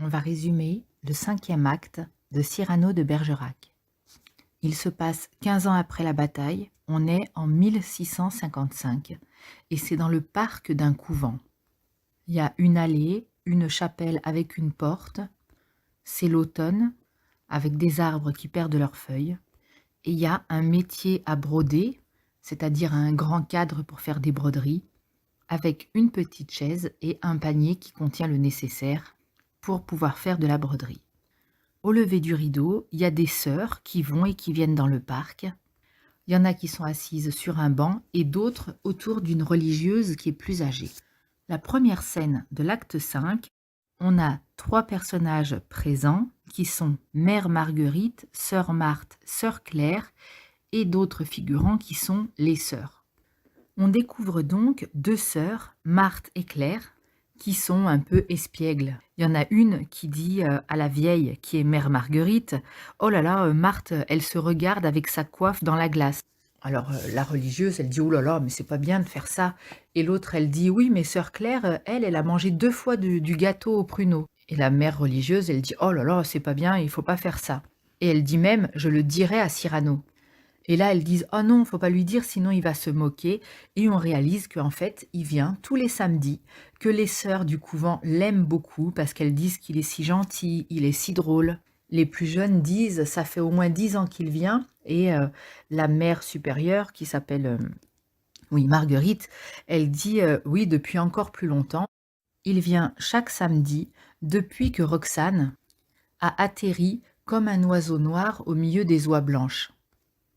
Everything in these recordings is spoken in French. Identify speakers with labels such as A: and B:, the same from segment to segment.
A: On va résumer le 5e acte de Cyrano de Bergerac. Il se passe 15 ans après la bataille, on est en 1655 et c'est dans le parc d'un couvent. Il y a une allée, une chapelle avec une porte, c'est l'automne avec des arbres qui perdent leurs feuilles et il y a un métier à broder, c'est-à-dire un grand cadre pour faire des broderies, avec une petite chaise et un panier qui contient le nécessaire pour pouvoir faire de la broderie. Au lever du rideau, il y a des sœurs qui vont et qui viennent dans le parc. Il y en a qui sont assises sur un banc et d'autres autour d'une religieuse qui est plus âgée. La première scène de l'acte 5, on a 3 personnages présents qui sont Mère Marguerite, Sœur Marthe, Sœur Claire et d'autres figurants qui sont les sœurs. On découvre donc 2 sœurs, Marthe et Claire, qui sont un peu espiègles. Il y en a une qui dit à la vieille, qui est Mère Marguerite, « Oh là là, Marthe, elle se regarde avec sa coiffe dans la glace. » Alors la religieuse, elle dit, « Oh là là, mais c'est pas bien de faire ça. » Et l'autre, elle dit, « Oui, mais sœur Claire, elle a mangé 2 fois du gâteau au pruneau. » Et la mère religieuse, elle dit, « Oh là là, c'est pas bien, il faut pas faire ça. » Et elle dit même, « Je le dirai à Cyrano. » Et là, elles disent « Oh non, faut pas lui dire, sinon il va se moquer. » Et on réalise qu'en fait, il vient tous les samedis, que les sœurs du couvent l'aiment beaucoup parce qu'elles disent qu'il est si gentil, il est si drôle. Les plus jeunes disent « Ça fait au moins 10 ans qu'il vient. » Et la mère supérieure, qui s'appelle Marguerite, elle dit « Oui, depuis encore plus longtemps. Il vient chaque samedi depuis que Roxane a atterri comme un oiseau noir au milieu des oies blanches. »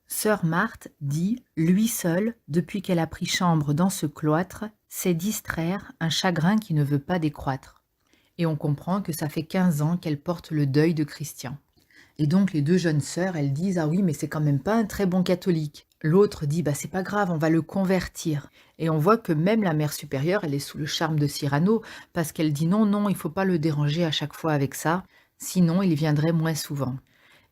A: Sœur Marthe dit « Lui seul, depuis qu'elle a pris chambre dans ce cloître, sait distraire un chagrin qui ne veut pas décroître. » Et on comprend que ça fait 15 ans qu'elle porte le deuil de Christian. Et donc les 2 jeunes sœurs, elles disent « Ah oui, mais c'est quand même pas un très bon catholique. » L'autre dit « Bah c'est pas grave, on va le convertir. » Et on voit que même la mère supérieure, elle est sous le charme de Cyrano, parce qu'elle dit « Non, non, il faut pas le déranger à chaque fois avec ça, sinon il viendrait moins souvent. »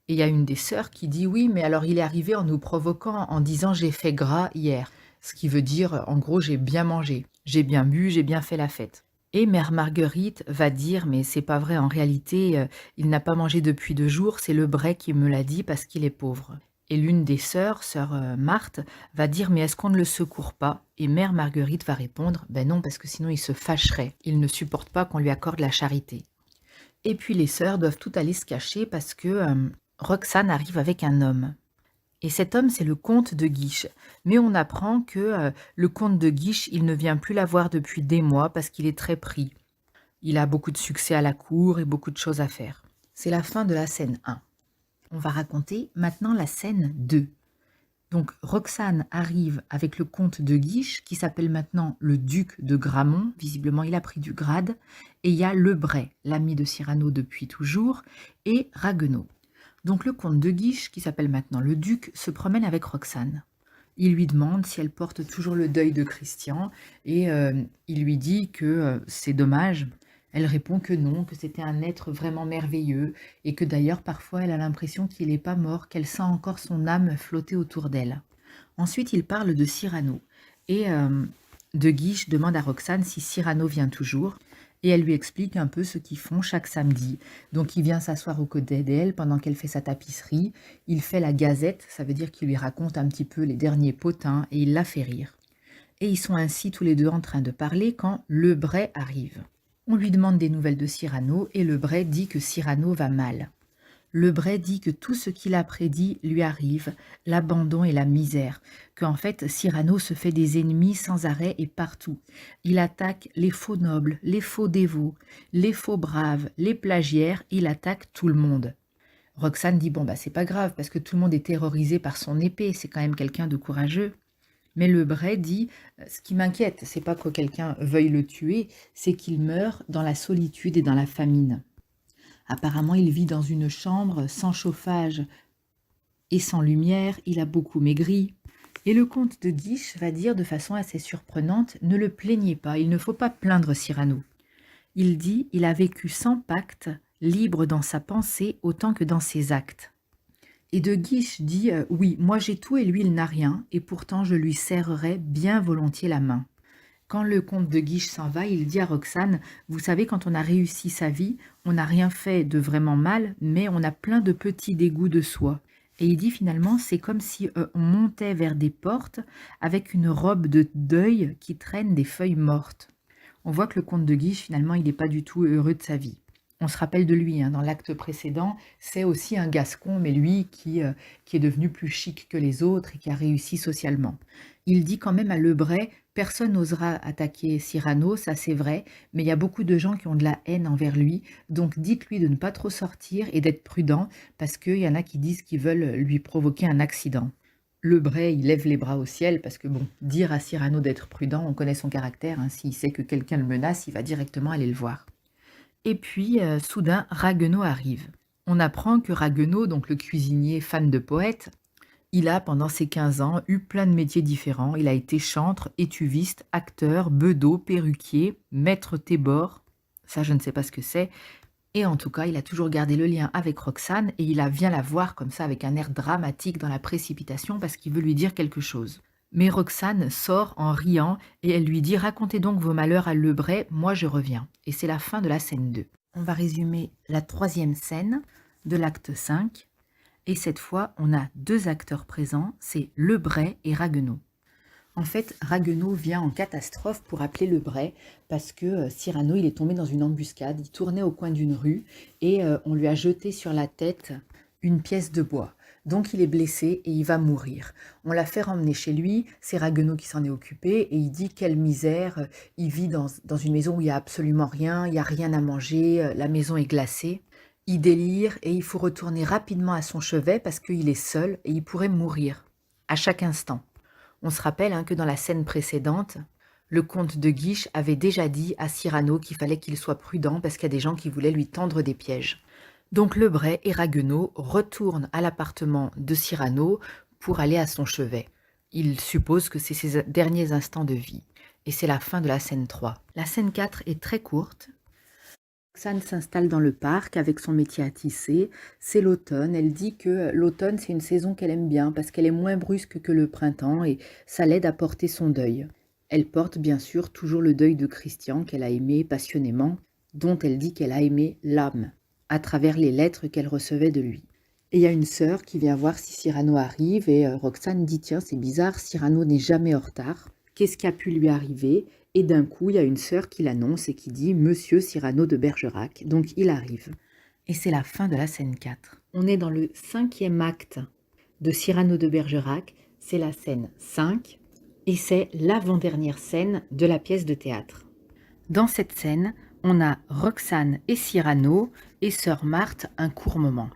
A: Et il y a une des sœurs qui dit « Oui, mais alors il est arrivé en nous provoquant, en disant « J'ai fait gras hier ». Ce qui veut dire, en gros, j'ai bien mangé, j'ai bien bu, j'ai bien fait la fête. Et Mère Marguerite va dire « Mais c'est pas vrai, en réalité, il n'a pas mangé depuis 2 jours, c'est le Bray qui me l'a dit parce qu'il est pauvre. » Et l'une des sœurs, sœur Marthe, va dire « Mais est-ce qu'on ne le secourt pas ?» Et Mère Marguerite va répondre « Ben non, parce que sinon il se fâcherait, il ne supporte pas qu'on lui accorde la charité. » Et puis les sœurs doivent toutes aller se cacher parce que Roxane arrive avec un homme. Et cet homme, c'est le comte de Guiche. Mais on apprend que le comte de Guiche, il ne vient plus la voir depuis des mois parce qu'il est très pris. Il a beaucoup de succès à la cour et beaucoup de choses à faire. C'est la fin de la scène 1. On va raconter maintenant la scène 2. Donc Roxane arrive avec le comte de Guiche, qui s'appelle maintenant le duc de Gramont. Visiblement, il a pris du grade. Et il y a Le Bray, l'ami de Cyrano depuis toujours, et Ragueneau. Donc le comte de Guiche, qui s'appelle maintenant le duc, se promène avec Roxane. Il lui demande si elle porte toujours le deuil de Christian et il lui dit que c'est dommage. Elle répond que non, que c'était un être vraiment merveilleux et que d'ailleurs parfois elle a l'impression qu'il n'est pas mort, qu'elle sent encore son âme flotter autour d'elle. Ensuite il parle de Cyrano et de Guiche demande à Roxane si Cyrano vient toujours. Et elle lui explique un peu ce qu'ils font chaque samedi. Donc il vient s'asseoir aux côtés d'elle pendant qu'elle fait sa tapisserie. Il fait la gazette, ça veut dire qu'il lui raconte un petit peu les derniers potins et il la fait rire. Et ils sont ainsi tous les 2 en train de parler quand Le Bray arrive. On lui demande des nouvelles de Cyrano et Le Bray dit que Cyrano va mal. Le Bray dit que tout ce qu'il a prédit lui arrive, l'abandon et la misère, qu'en fait Cyrano se fait des ennemis sans arrêt et partout. Il attaque les faux nobles, les faux dévots, les faux braves, les plagiaires, il attaque tout le monde. Roxane dit bon bah c'est pas grave parce que tout le monde est terrorisé par son épée, c'est quand même quelqu'un de courageux. Mais Le Bray dit ce qui m'inquiète, c'est pas que quelqu'un veuille le tuer, c'est qu'il meure dans la solitude et dans la famine. Apparemment, il vit dans une chambre sans chauffage et sans lumière, il a beaucoup maigri. Et le comte de Guiche va dire de façon assez surprenante « Ne le plaignez pas, il ne faut pas plaindre Cyrano. » Il dit « Il a vécu sans pacte, libre dans sa pensée autant que dans ses actes. » Et de Guiche dit « Oui, moi j'ai tout et lui il n'a rien, et pourtant je lui serrerai bien volontiers la main. » Quand le comte de Guiche s'en va, il dit à Roxane: «Vous savez, quand on a réussi sa vie, on n'a rien fait de vraiment mal, mais on a plein de petits dégoûts de soi». Et il dit finalement, c'est comme si on montait vers des portes avec une robe de deuil qui traîne des feuilles mortes. On voit que le comte de Guiche, finalement, il n'est pas du tout heureux de sa vie. On se rappelle de lui, hein, dans l'acte précédent, c'est aussi un Gascon, mais lui qui est devenu plus chic que les autres et qui a réussi socialement. Il dit quand même à Lebray: personne n'osera attaquer Cyrano, ça c'est vrai, mais il y a beaucoup de gens qui ont de la haine envers lui, donc dites-lui de ne pas trop sortir et d'être prudent, parce qu'il y en a qui disent qu'ils veulent lui provoquer un accident. Lebray, il lève les bras au ciel, parce que bon, dire à Cyrano d'être prudent, on connaît son caractère, hein, s'il sait que quelqu'un le menace, il va directement aller le voir. Et puis, soudain, Ragueneau arrive. On apprend que Ragueneau, donc le cuisinier fan de poète, il a, pendant ses 15 ans, eu plein de métiers différents. Il a été chantre, étuviste, acteur, bedeau, perruquier, maître tébor. Ça, je ne sais pas ce que c'est. Et en tout cas, il a toujours gardé le lien avec Roxane et vient la voir comme ça avec un air dramatique dans la précipitation parce qu'il veut lui dire quelque chose. Mais Roxane sort en riant et elle lui dit: racontez donc vos malheurs à Lebray, moi je reviens. Et c'est la fin de la scène 2. On va résumer la 3e scène de l'acte 5. Et cette fois, on a 2 acteurs présents, c'est Lebray et Ragueneau. En fait, Ragueneau vient en catastrophe pour appeler Lebray parce que Cyrano, il est tombé dans une embuscade. Il tournait au coin d'une rue et on lui a jeté sur la tête une pièce de bois. Donc il est blessé et il va mourir. On l'a fait emmener chez lui, c'est Ragueneau qui s'en est occupé et il dit quelle misère, il vit dans une maison où il n'y a absolument rien, il n'y a rien à manger, la maison est glacée. Il délire et il faut retourner rapidement à son chevet parce qu'il est seul et il pourrait mourir à chaque instant. On se rappelle que dans la scène précédente, le comte de Guiche avait déjà dit à Cyrano qu'il fallait qu'il soit prudent parce qu'il y a des gens qui voulaient lui tendre des pièges. Donc Lebray et Ragueneau retournent à l'appartement de Cyrano pour aller à son chevet. Il suppose que c'est ses derniers instants de vie. Et c'est la fin de la scène 3. La scène 4 est très courte. Roxane s'installe dans le parc avec son métier à tisser. C'est l'automne. Elle dit que l'automne, c'est une saison qu'elle aime bien parce qu'elle est moins brusque que le printemps et ça l'aide à porter son deuil. Elle porte bien sûr toujours le deuil de Christian qu'elle a aimé passionnément, dont elle dit qu'elle a aimé l'âme, à travers les lettres qu'elle recevait de lui. Et il y a une sœur qui vient voir si Cyrano arrive et Roxane dit: tiens, c'est bizarre, Cyrano n'est jamais en retard. Qu'est-ce qui a pu lui arriver? Et d'un coup, il y a une sœur qui l'annonce et qui dit: Monsieur Cyrano de Bergerac. Donc il arrive. Et c'est la fin de la scène 4. On est dans le 5e acte de Cyrano de Bergerac. C'est la scène 5 et c'est l'avant-dernière scène de la pièce de théâtre. Dans cette scène, on a Roxane et Cyrano et sœur Marthe un court moment.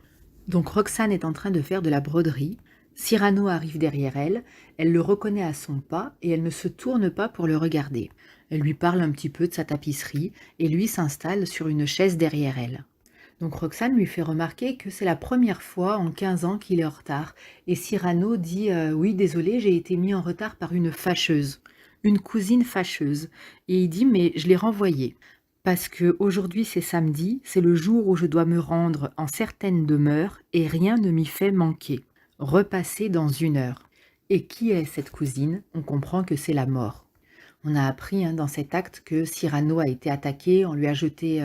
A: Donc Roxane est en train de faire de la broderie. Cyrano arrive derrière elle, elle le reconnaît à son pas et elle ne se tourne pas pour le regarder. Elle lui parle un petit peu de sa tapisserie et lui s'installe sur une chaise derrière elle. Donc Roxane lui fait remarquer que c'est la première fois en 15 ans qu'il est en retard. Et Cyrano dit oui, désolé, j'ai été mis en retard par une fâcheuse, une cousine fâcheuse. Et il dit: mais je l'ai renvoyée. Parce que aujourd'hui c'est samedi, c'est le jour où je dois me rendre en certaines demeures et rien ne m'y fait manquer. Repasser dans 1 heure. Et qui est cette cousine? On comprend que c'est la mort. On a appris dans cet acte que Cyrano a été attaqué, on lui a jeté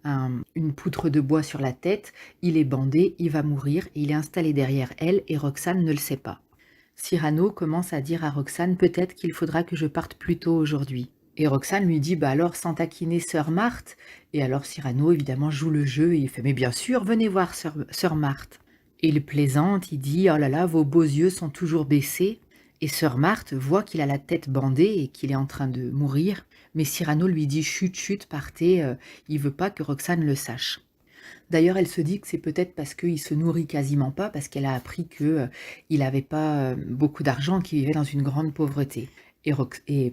A: une poutre de bois sur la tête, il est bandé, il va mourir, et il est installé derrière elle et Roxane ne le sait pas. Cyrano commence à dire à Roxane: peut-être qu'il faudra que je parte plus tôt aujourd'hui. Et Roxane lui dit: bah alors sans taquiner sœur Marthe. Et alors Cyrano évidemment joue le jeu et il fait: mais bien sûr, venez voir sœur Marthe. Et il plaisante, il dit: oh là là, vos beaux yeux sont toujours baissés. Et sœur Marthe voit qu'il a la tête bandée et qu'il est en train de mourir, mais Cyrano lui dit: chut, chut, partez, il veut pas que Roxane le sache. D'ailleurs, elle se dit que c'est peut-être parce qu'il se nourrit quasiment pas, parce qu'elle a appris qu'il n'avait pas beaucoup d'argent, qu'il vivait dans une grande pauvreté. Et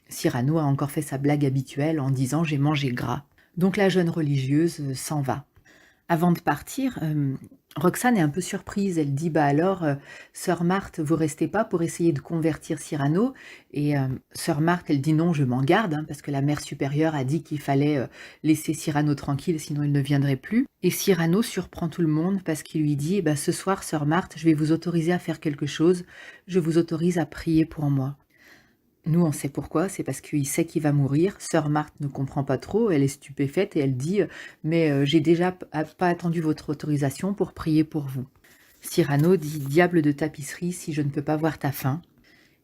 A: Cyrano a encore fait sa blague habituelle en disant: j'ai mangé gras. Donc la jeune religieuse s'en va. Avant de partir, Roxane est un peu surprise. Elle dit: bah alors, sœur Marthe, vous restez pas pour essayer de convertir Cyrano? Et sœur Marthe, elle dit: non, je m'en garde, parce que la mère supérieure a dit qu'il fallait laisser Cyrano tranquille, sinon il ne viendrait plus. Et Cyrano surprend tout le monde parce qu'il lui dit: bah, ce soir, sœur Marthe, je vais vous autoriser à faire quelque chose. Je vous autorise à prier pour moi. Nous, on sait pourquoi, c'est parce qu'il sait qu'il va mourir. Sœur Marthe ne comprend pas trop, elle est stupéfaite et elle dit mais j'ai déjà pas attendu votre autorisation pour prier pour vous. Cyrano dit diable de tapisserie, si je ne peux pas voir ta fin.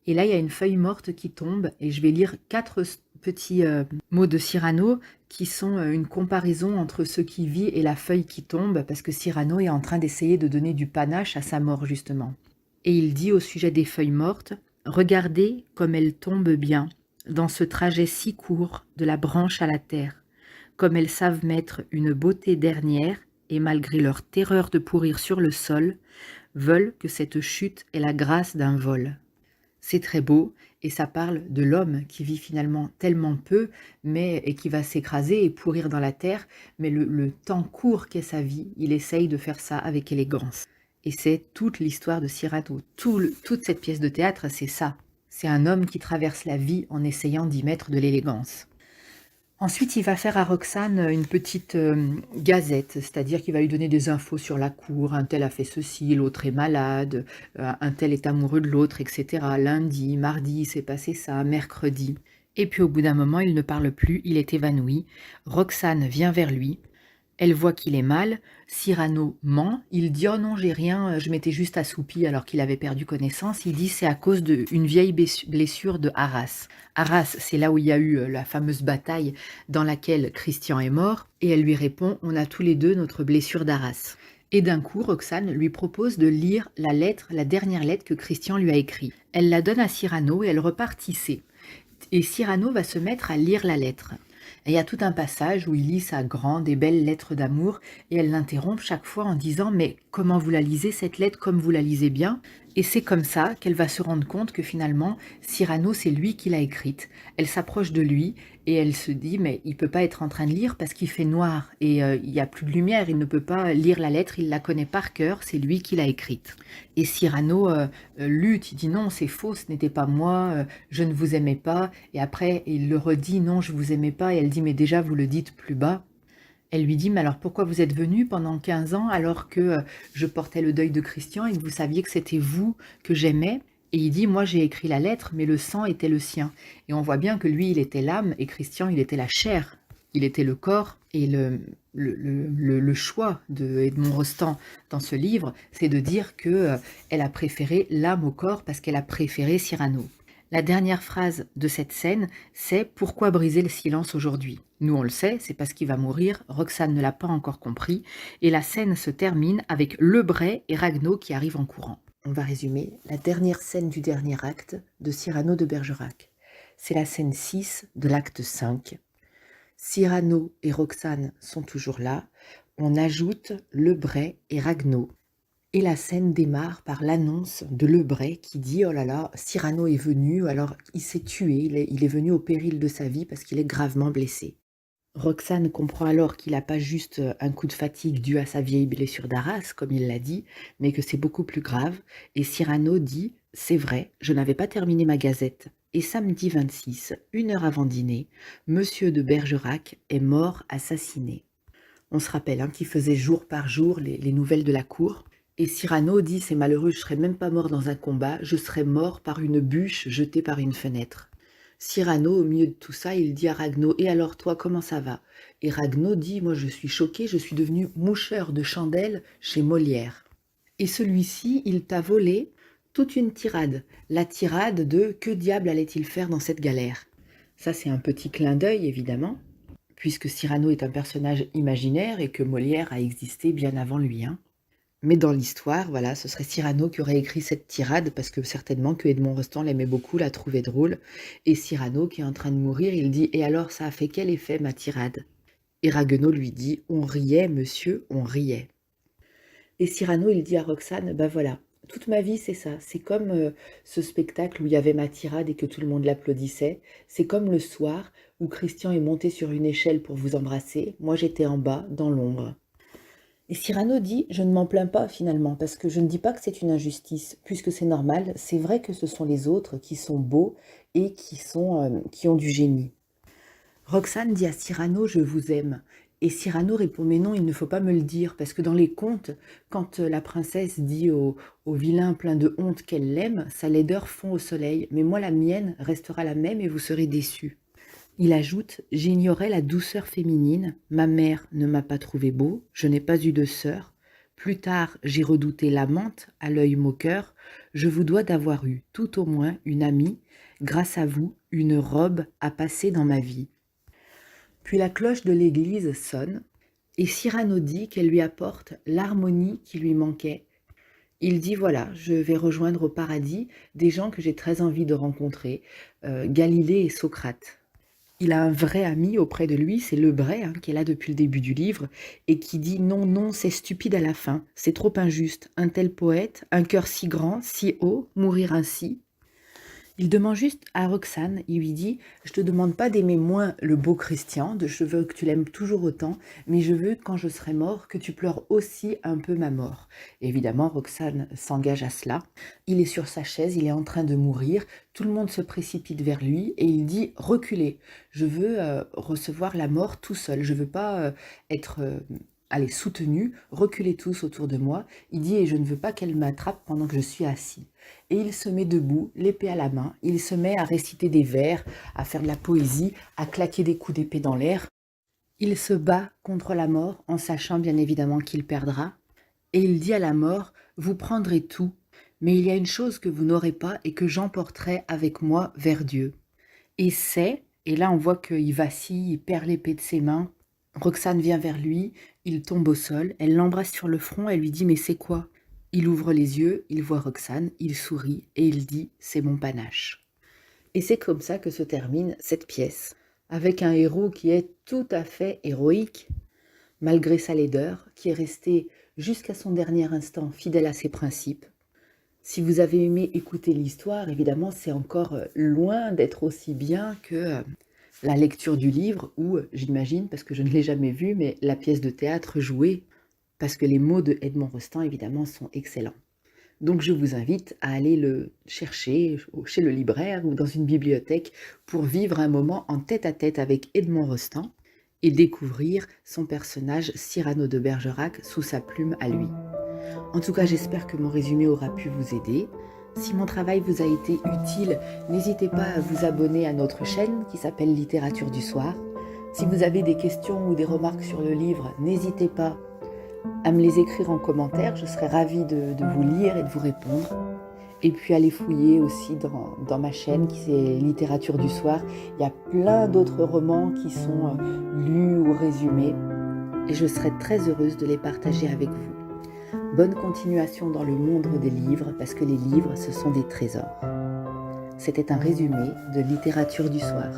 A: Et là, il y a une feuille morte qui tombe et je vais lire 4 petits mots de Cyrano qui sont une comparaison entre ce qui vit et la feuille qui tombe parce que Cyrano est en train d'essayer de donner du panache à sa mort justement. Et il dit au sujet des feuilles mortes: regardez comme elles tombent bien, dans ce trajet si court de la branche à la terre, comme elles savent mettre une beauté dernière, et malgré leur terreur de pourrir sur le sol, veulent que cette chute ait la grâce d'un vol. C'est très beau, et ça parle de l'homme qui vit finalement tellement peu, et qui va s'écraser et pourrir dans la terre, mais le temps court qu'est sa vie, il essaye de faire ça avec élégance. Et c'est toute l'histoire de Cyrano. Toute cette pièce de théâtre, c'est ça. C'est un homme qui traverse la vie en essayant d'y mettre de l'élégance. Ensuite, il va faire à Roxane une petite gazette, c'est-à-dire qu'il va lui donner des infos sur la cour. Un tel a fait ceci, l'autre est malade, un tel est amoureux de l'autre, etc. Lundi, mardi, il s'est passé ça, mercredi. Et puis au bout d'un moment, il ne parle plus, il est évanoui. Roxane vient vers lui. Elle voit qu'il est mal, Cyrano ment, il dit « Oh non, j'ai rien, je m'étais juste assoupi alors qu'il avait perdu connaissance ». Il dit « C'est à cause d'une vieille blessure de Arras ». Arras, c'est là où il y a eu la fameuse bataille dans laquelle Christian est mort, et elle lui répond « On a tous les deux notre blessure d'Arras ». Et d'un coup, Roxane lui propose de lire la dernière lettre que Christian lui a écrite. Elle la donne à Cyrano et elle repart tisser. Et Cyrano va se mettre à lire la lettre. Et il y a tout un passage où il lit sa grande et belle lettre d'amour et elle l'interrompt chaque fois en disant « Mais comment vous la lisez cette lettre, comme vous la lisez bien ?» Et c'est comme ça qu'elle va se rendre compte que finalement, Cyrano, c'est lui qui l'a écrite. Elle s'approche de lui et elle se dit « Mais il ne peut pas être en train de lire parce qu'il fait noir et il n'y a plus de lumière, il ne peut pas lire la lettre, il la connaît par cœur, c'est lui qui l'a écrite. » Et Cyrano lutte, il dit « Non, c'est faux, ce n'était pas moi, je ne vous aimais pas. » Et après, il le redit « Non, je vous aimais pas. » Et elle dit « Mais déjà, vous le dites plus bas. » Elle lui dit « Mais alors pourquoi vous êtes venu pendant 15 ans alors que je portais le deuil de Christian et que vous saviez que c'était vous que j'aimais ?» Et il dit « Moi j'ai écrit la lettre, mais le sang était le sien. » Et on voit bien que lui, il était l'âme et Christian, il était la chair. Il était le corps. Et le choix de Edmond Rostand dans ce livre, c'est de dire qu'elle a préféré l'âme au corps parce qu'elle a préféré Cyrano. La dernière phrase de cette scène, c'est « Pourquoi briser le silence aujourd'hui ?» Nous, on le sait, c'est parce qu'il va mourir, Roxane ne l'a pas encore compris, et la scène se termine avec Lebray et Ragueneau qui arrivent en courant. On va résumer la dernière scène du dernier acte de Cyrano de Bergerac. C'est la scène 6 de l'acte 5. Cyrano et Roxane sont toujours là, on ajoute Lebray et Ragueneau. Et la scène démarre par l'annonce de Lebray qui dit « Oh là là, Cyrano est venu, alors il s'est tué, il est venu au péril de sa vie parce qu'il est gravement blessé. » Roxane comprend alors qu'il n'a pas juste un coup de fatigue dû à sa vieille blessure d'Arras, comme il l'a dit, mais que c'est beaucoup plus grave. Et Cyrano dit « C'est vrai, je n'avais pas terminé ma gazette. Et samedi 26, 1 heure avant dîner, Monsieur de Bergerac est mort assassiné. » On se rappelle qu'il faisait jour par jour les nouvelles de la cour. Et Cyrano dit « C'est malheureux, je ne serais même pas mort dans un combat, je serais mort par une bûche jetée par une fenêtre. » Cyrano, au milieu de tout ça, il dit à Ragueneau « Et alors toi, comment ça va ?» Et Ragueneau dit « Moi je suis choqué, je suis devenu moucheur de chandelles chez Molière. » Et celui-ci, il t'a volé toute une tirade. La tirade de « Que diable allait-il faire dans cette galère ?» Ça c'est un petit clin d'œil évidemment, puisque Cyrano est un personnage imaginaire et que Molière a existé bien avant lui. Mais dans l'histoire, voilà, ce serait Cyrano qui aurait écrit cette tirade, parce que certainement que Edmond Rostand l'aimait beaucoup, la trouvait drôle. Et Cyrano, qui est en train de mourir, il dit « Et alors, ça a fait quel effet, ma tirade ?» Et Ragueneau lui dit « On riait, monsieur, on riait. » Et Cyrano, il dit à Roxane « Ben voilà, toute ma vie, c'est ça. C'est comme ce spectacle où il y avait ma tirade et que tout le monde l'applaudissait. C'est comme le soir où Christian est monté sur une échelle pour vous embrasser. Moi, j'étais en bas, dans l'ombre. » Et Cyrano dit « Je ne m'en plains pas finalement, parce que je ne dis pas que c'est une injustice, puisque c'est normal, c'est vrai que ce sont les autres qui sont beaux et qui ont du génie. » Roxane dit à Cyrano « Je vous aime ». Et Cyrano répond: «Mais non, il ne faut pas me le dire, parce que dans les contes, quand la princesse dit au vilain plein de honte qu'elle l'aime, sa laideur fond au soleil, mais moi la mienne restera la même et vous serez déçus.» Il ajoute: «J'ignorais la douceur féminine, ma mère ne m'a pas trouvé beau, je n'ai pas eu de sœur. Plus tard, j'ai redouté l'amante à l'œil moqueur. Je vous dois d'avoir eu, tout au moins, une amie. Grâce à vous, une robe a passé dans ma vie.» Puis la cloche de l'église sonne, et Cyrano dit qu'elle lui apporte l'harmonie qui lui manquait. Il dit: «Voilà, je vais rejoindre au paradis des gens que j'ai très envie de rencontrer, Galilée et Socrate.» Il a un vrai ami auprès de lui, c'est Lebray, hein, qui est là depuis le début du livre, et qui dit: «Non, non, c'est stupide à la fin, c'est trop injuste, un tel poète, un cœur si grand, si haut, mourir ainsi.» Il demande juste à Roxane, il lui dit: «Je te demande pas d'aimer moins le beau Christian, je veux que tu l'aimes toujours autant, mais je veux, quand je serai mort, que tu pleures aussi un peu ma mort.» Et évidemment, Roxane s'engage à cela. Il est sur sa chaise, il est en train de mourir, tout le monde se précipite vers lui et il dit: «Reculez, je veux recevoir la mort tout seul, je veux pas être allez, soutenu, reculez tous autour de moi.» Il dit: «Et je ne veux pas qu'elle m'attrape pendant que je suis assis.» Et il se met debout, l'épée à la main, il se met à réciter des vers, à faire de la poésie, à claquer des coups d'épée dans l'air. Il se bat contre la mort en sachant bien évidemment qu'il perdra. Et il dit à la mort: «Vous prendrez tout, mais il y a une chose que vous n'aurez pas et que j'emporterai avec moi vers Dieu.» Et là on voit qu'il vacille, il perd l'épée de ses mains. Roxane vient vers lui, il tombe au sol, elle l'embrasse sur le front, elle lui dit: «Mais c'est quoi?» Il ouvre les yeux, il voit Roxane, il sourit et il dit: «C'est mon panache.» Et c'est comme ça que se termine cette pièce, avec un héros qui est tout à fait héroïque, malgré sa laideur, qui est resté jusqu'à son dernier instant fidèle à ses principes. Si vous avez aimé écouter l'histoire, évidemment, c'est encore loin d'être aussi bien que la lecture du livre ou, j'imagine, parce que je ne l'ai jamais vu, mais la pièce de théâtre jouée, parce que les mots de Edmond Rostand, évidemment, sont excellents. Donc je vous invite à aller le chercher chez le libraire ou dans une bibliothèque pour vivre un moment en tête-à-tête avec Edmond Rostand et découvrir son personnage Cyrano de Bergerac sous sa plume à lui. En tout cas, j'espère que mon résumé aura pu vous aider. Si mon travail vous a été utile, n'hésitez pas à vous abonner à notre chaîne qui s'appelle Littérature du Soir. Si vous avez des questions ou des remarques sur le livre, n'hésitez pas à me les écrire en commentaire, je serai ravie de vous lire et de vous répondre. Et puis allez fouiller aussi dans ma chaîne qui c'est Littérature du Soir. Il y a plein d'autres romans qui sont lus ou résumés et je serai très heureuse de les partager avec vous. Bonne continuation dans le monde des livres parce que les livres, ce sont des trésors. C'était un résumé de Littérature du Soir.